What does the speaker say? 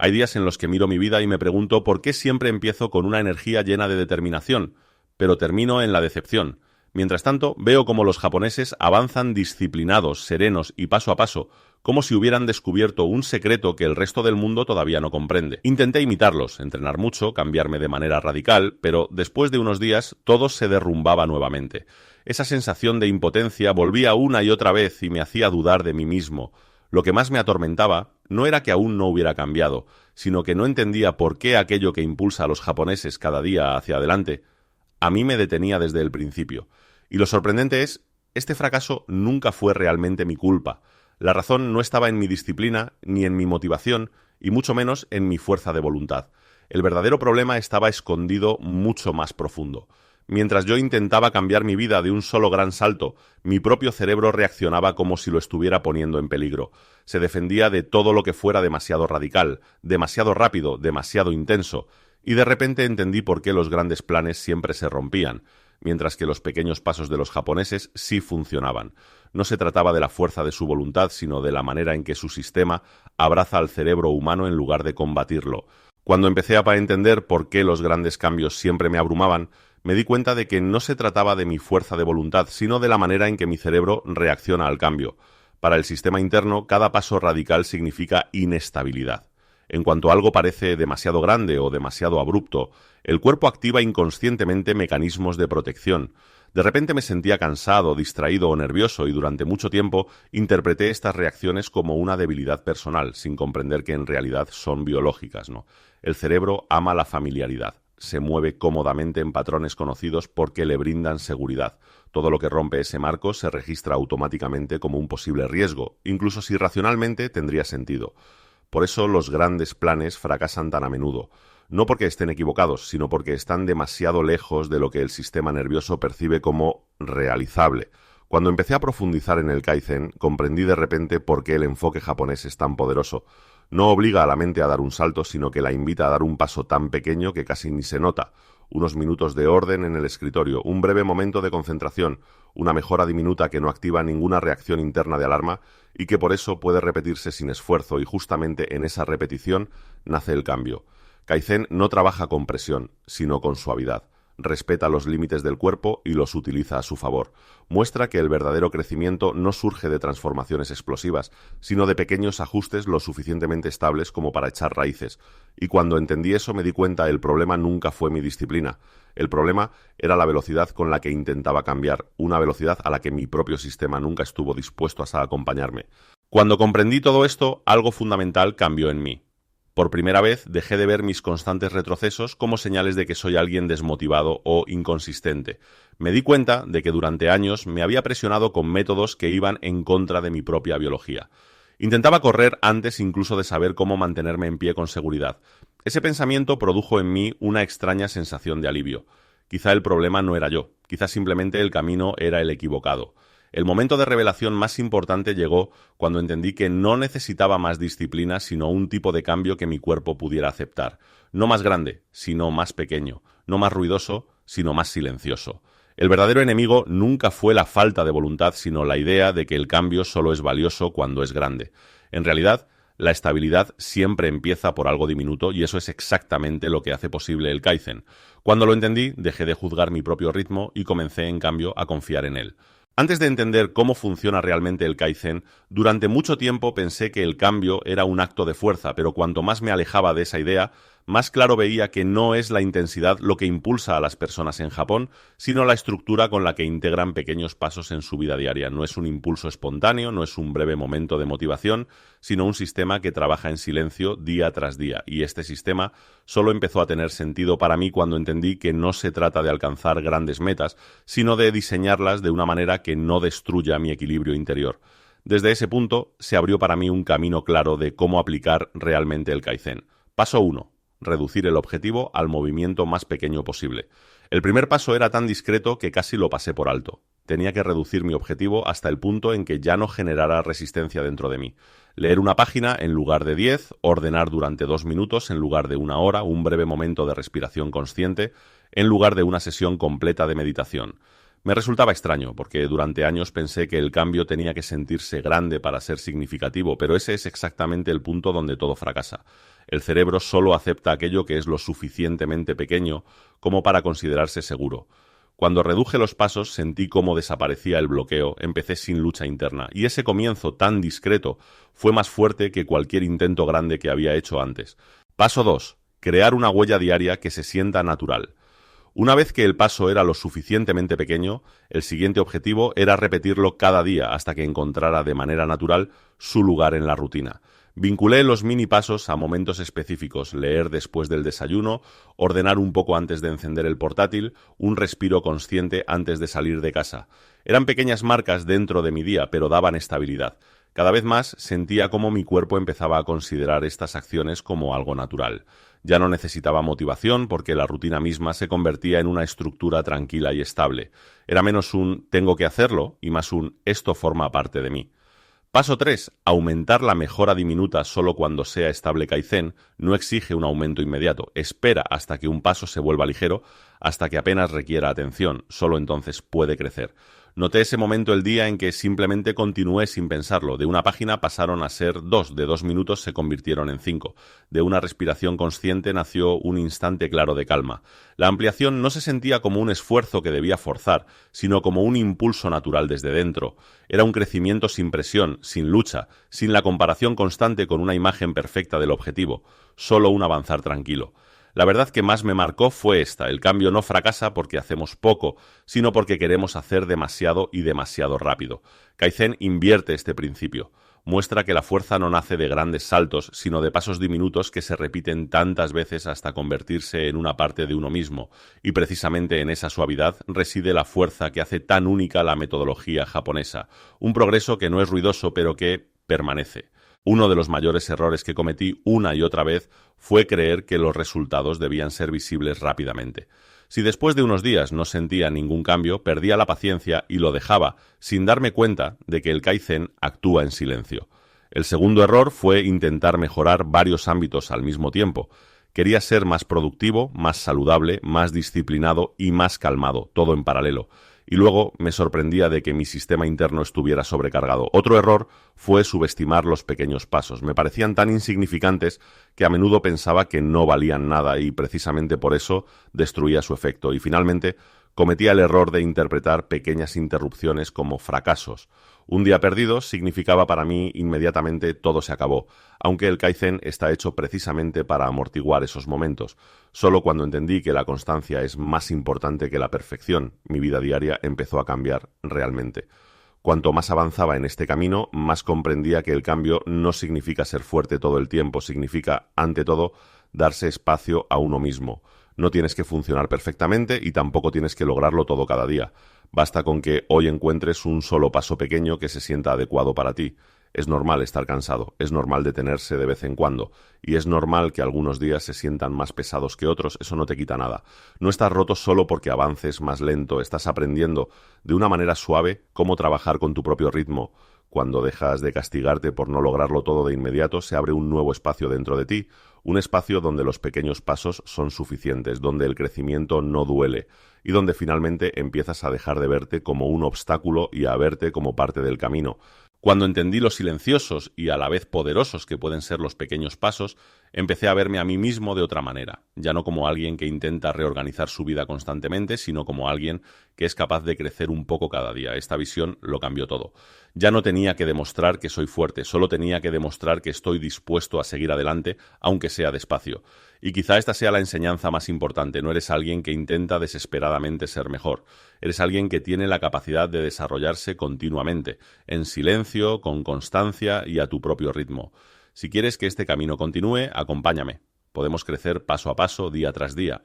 Hay días en los que miro mi vida y me pregunto por qué siempre empiezo con una energía llena de determinación, pero termino en la decepción. Mientras tanto, veo cómo los japoneses avanzan disciplinados, serenos y paso a paso, como si hubieran descubierto un secreto que el resto del mundo todavía no comprende. Intenté imitarlos, entrenar mucho, cambiarme de manera radical, pero después de unos días todo se derrumbaba nuevamente. Esa sensación de impotencia volvía una y otra vez y me hacía dudar de mí mismo. Lo que más me atormentaba no era que aún no hubiera cambiado, sino que no entendía por qué aquello que impulsa a los japoneses cada día hacia adelante a mí me detenía desde el principio. Y lo sorprendente es, este fracaso nunca fue realmente mi culpa. La razón no estaba en mi disciplina, ni en mi motivación, y mucho menos en mi fuerza de voluntad. El verdadero problema estaba escondido mucho más profundo. Mientras yo intentaba cambiar mi vida de un solo gran salto, mi propio cerebro reaccionaba como si lo estuviera poniendo en peligro. Se defendía de todo lo que fuera demasiado radical, demasiado rápido, demasiado intenso, y de repente entendí por qué los grandes planes siempre se rompían, mientras que los pequeños pasos de los japoneses sí funcionaban. No se trataba de la fuerza de su voluntad, sino de la manera en que su sistema abraza al cerebro humano en lugar de combatirlo. Cuando empecé a entender por qué los grandes cambios siempre me abrumaban, me di cuenta de que no se trataba de mi fuerza de voluntad, sino de la manera en que mi cerebro reacciona al cambio. Para el sistema interno, cada paso radical significa inestabilidad. En cuanto algo parece demasiado grande o demasiado abrupto, el cuerpo activa inconscientemente mecanismos de protección. De repente me sentía cansado, distraído o nervioso y durante mucho tiempo interpreté estas reacciones como una debilidad personal, sin comprender que en realidad son biológicas, ¿no? El cerebro ama la familiaridad. Se mueve cómodamente en patrones conocidos porque le brindan seguridad. Todo lo que rompe ese marco se registra automáticamente como un posible riesgo, incluso si racionalmente tendría sentido. Por eso los grandes planes fracasan tan a menudo. No porque estén equivocados, sino porque están demasiado lejos de lo que el sistema nervioso percibe como realizable. Cuando empecé a profundizar en el Kaizen, comprendí de repente por qué el enfoque japonés es tan poderoso. No obliga a la mente a dar un salto, sino que la invita a dar un paso tan pequeño que casi ni se nota. Unos minutos de orden en el escritorio, un breve momento de concentración, una mejora diminuta que no activa ninguna reacción interna de alarma y que por eso puede repetirse sin esfuerzo, y justamente en esa repetición nace el cambio. Kaizen no trabaja con presión, sino con suavidad. Respeta los límites del cuerpo y los utiliza a su favor. Muestra que el verdadero crecimiento no surge de transformaciones explosivas, sino de pequeños ajustes lo suficientemente estables como para echar raíces. Y cuando entendí eso me di cuenta el problema nunca fue mi disciplina. El problema era la velocidad con la que intentaba cambiar, una velocidad a la que mi propio sistema nunca estuvo dispuesto a acompañarme. Cuando comprendí todo esto, algo fundamental cambió en mí. Por primera vez dejé de ver mis constantes retrocesos como señales de que soy alguien desmotivado o inconsistente. Me di cuenta de que durante años me había presionado con métodos que iban en contra de mi propia biología. Intentaba correr antes incluso de saber cómo mantenerme en pie con seguridad. Ese pensamiento produjo en mí una extraña sensación de alivio. Quizá el problema no era yo, quizá simplemente el camino era el equivocado. El momento de revelación más importante llegó cuando entendí que no necesitaba más disciplina, sino un tipo de cambio que mi cuerpo pudiera aceptar. No más grande, sino más pequeño. No más ruidoso, sino más silencioso. El verdadero enemigo nunca fue la falta de voluntad, sino la idea de que el cambio solo es valioso cuando es grande. En realidad, la estabilidad siempre empieza por algo diminuto y eso es exactamente lo que hace posible el Kaizen. Cuando lo entendí, dejé de juzgar mi propio ritmo y comencé, en cambio, a confiar en él. Antes de entender cómo funciona realmente el Kaizen, durante mucho tiempo pensé que el cambio era un acto de fuerza, pero cuanto más me alejaba de esa idea, más claro veía que no es la intensidad lo que impulsa a las personas en Japón, sino la estructura con la que integran pequeños pasos en su vida diaria. No es un impulso espontáneo, no es un breve momento de motivación, sino un sistema que trabaja en silencio día tras día. Y este sistema solo empezó a tener sentido para mí cuando entendí que no se trata de alcanzar grandes metas, sino de diseñarlas de una manera que no destruya mi equilibrio interior. Desde ese punto se abrió para mí un camino claro de cómo aplicar realmente el Kaizen. Paso 1. Reducir el objetivo al movimiento más pequeño posible. El primer paso era tan discreto que casi lo pasé por alto. Tenía que reducir mi objetivo hasta el punto en que ya no generara resistencia dentro de mí. Leer una página en lugar de 10, ordenar durante 2 minutos en lugar de 1 hora, un breve momento de respiración consciente en lugar de una sesión completa de meditación. Me resultaba extraño, porque durante años pensé que el cambio tenía que sentirse grande para ser significativo, pero ese es exactamente el punto donde todo fracasa. El cerebro solo acepta aquello que es lo suficientemente pequeño como para considerarse seguro. Cuando reduje los pasos sentí cómo desaparecía el bloqueo, empecé sin lucha interna, y ese comienzo tan discreto fue más fuerte que cualquier intento grande que había hecho antes. Paso 2. Crear una huella diaria que se sienta natural. Una vez que el paso era lo suficientemente pequeño, el siguiente objetivo era repetirlo cada día hasta que encontrara de manera natural su lugar en la rutina. Vinculé los mini pasos a momentos específicos: leer después del desayuno, ordenar un poco antes de encender el portátil, un respiro consciente antes de salir de casa. Eran pequeñas marcas dentro de mi día, pero daban estabilidad. Cada vez más sentía cómo mi cuerpo empezaba a considerar estas acciones como algo natural. Ya no necesitaba motivación porque la rutina misma se convertía en una estructura tranquila y estable. Era menos un tengo que hacerlo y más un esto forma parte de mí. Paso 3. Aumentar la mejora diminuta solo cuando sea estable. Kaizen no exige un aumento inmediato. Espera hasta que un paso se vuelva ligero, hasta que apenas requiera atención. Solo entonces puede crecer. Noté ese momento el día en que simplemente continué sin pensarlo. De una página pasaron a ser 2, de 2 minutos se convirtieron en 5. De una respiración consciente nació un instante claro de calma. La ampliación no se sentía como un esfuerzo que debía forzar, sino como un impulso natural desde dentro. Era un crecimiento sin presión, sin lucha, sin la comparación constante con una imagen perfecta del objetivo. Solo un avanzar tranquilo. La verdad que más me marcó fue esta: el cambio no fracasa porque hacemos poco, sino porque queremos hacer demasiado y demasiado rápido. Kaizen invierte este principio. Muestra que la fuerza no nace de grandes saltos, sino de pasos diminutos que se repiten tantas veces hasta convertirse en una parte de uno mismo, y precisamente en esa suavidad reside la fuerza que hace tan única la metodología japonesa, un progreso que no es ruidoso pero que permanece. Uno de los mayores errores que cometí una y otra vez fue creer que los resultados debían ser visibles rápidamente. Si después de unos días no sentía ningún cambio, perdía la paciencia y lo dejaba, sin darme cuenta de que el Kaizen actúa en silencio. El segundo error fue intentar mejorar varios ámbitos al mismo tiempo. Quería ser más productivo, más saludable, más disciplinado y más calmado, todo en paralelo. Y luego me sorprendía de que mi sistema interno estuviera sobrecargado. Otro error fue subestimar los pequeños pasos. Me parecían tan insignificantes que a menudo pensaba que no valían nada y precisamente por eso destruía su efecto. Y finalmente cometía el error de interpretar pequeñas interrupciones como fracasos. Un día perdido significaba para mí inmediatamente todo se acabó, aunque el Kaizen está hecho precisamente para amortiguar esos momentos. Solo cuando entendí que la constancia es más importante que la perfección, mi vida diaria empezó a cambiar realmente. Cuanto más avanzaba en este camino, más comprendía que el cambio no significa ser fuerte todo el tiempo, significa, ante todo, darse espacio a uno mismo. No tienes que funcionar perfectamente y tampoco tienes que lograrlo todo cada día. Basta con que hoy encuentres un solo paso pequeño que se sienta adecuado para ti. Es normal estar cansado, es normal detenerse de vez en cuando, y es normal que algunos días se sientan más pesados que otros. Eso no te quita nada. No estás roto solo porque avances más lento, estás aprendiendo de una manera suave cómo trabajar con tu propio ritmo. Cuando dejas de castigarte por no lograrlo todo de inmediato, se abre un nuevo espacio dentro de ti, un espacio donde los pequeños pasos son suficientes, donde el crecimiento no duele y donde finalmente empiezas a dejar de verte como un obstáculo y a verte como parte del camino. Cuando entendí lo silenciosos y a la vez poderosos que pueden ser los pequeños pasos, empecé a verme a mí mismo de otra manera, ya no como alguien que intenta reorganizar su vida constantemente, sino como alguien que es capaz de crecer un poco cada día. Esta visión lo cambió todo. Ya no tenía que demostrar que soy fuerte, solo tenía que demostrar que estoy dispuesto a seguir adelante, aunque sea despacio. Y quizá esta sea la enseñanza más importante: no eres alguien que intenta desesperadamente ser mejor, eres alguien que tiene la capacidad de desarrollarse continuamente, en silencio, con constancia y a tu propio ritmo. Si quieres que este camino continúe, acompáñame. Podemos crecer paso a paso, día tras día.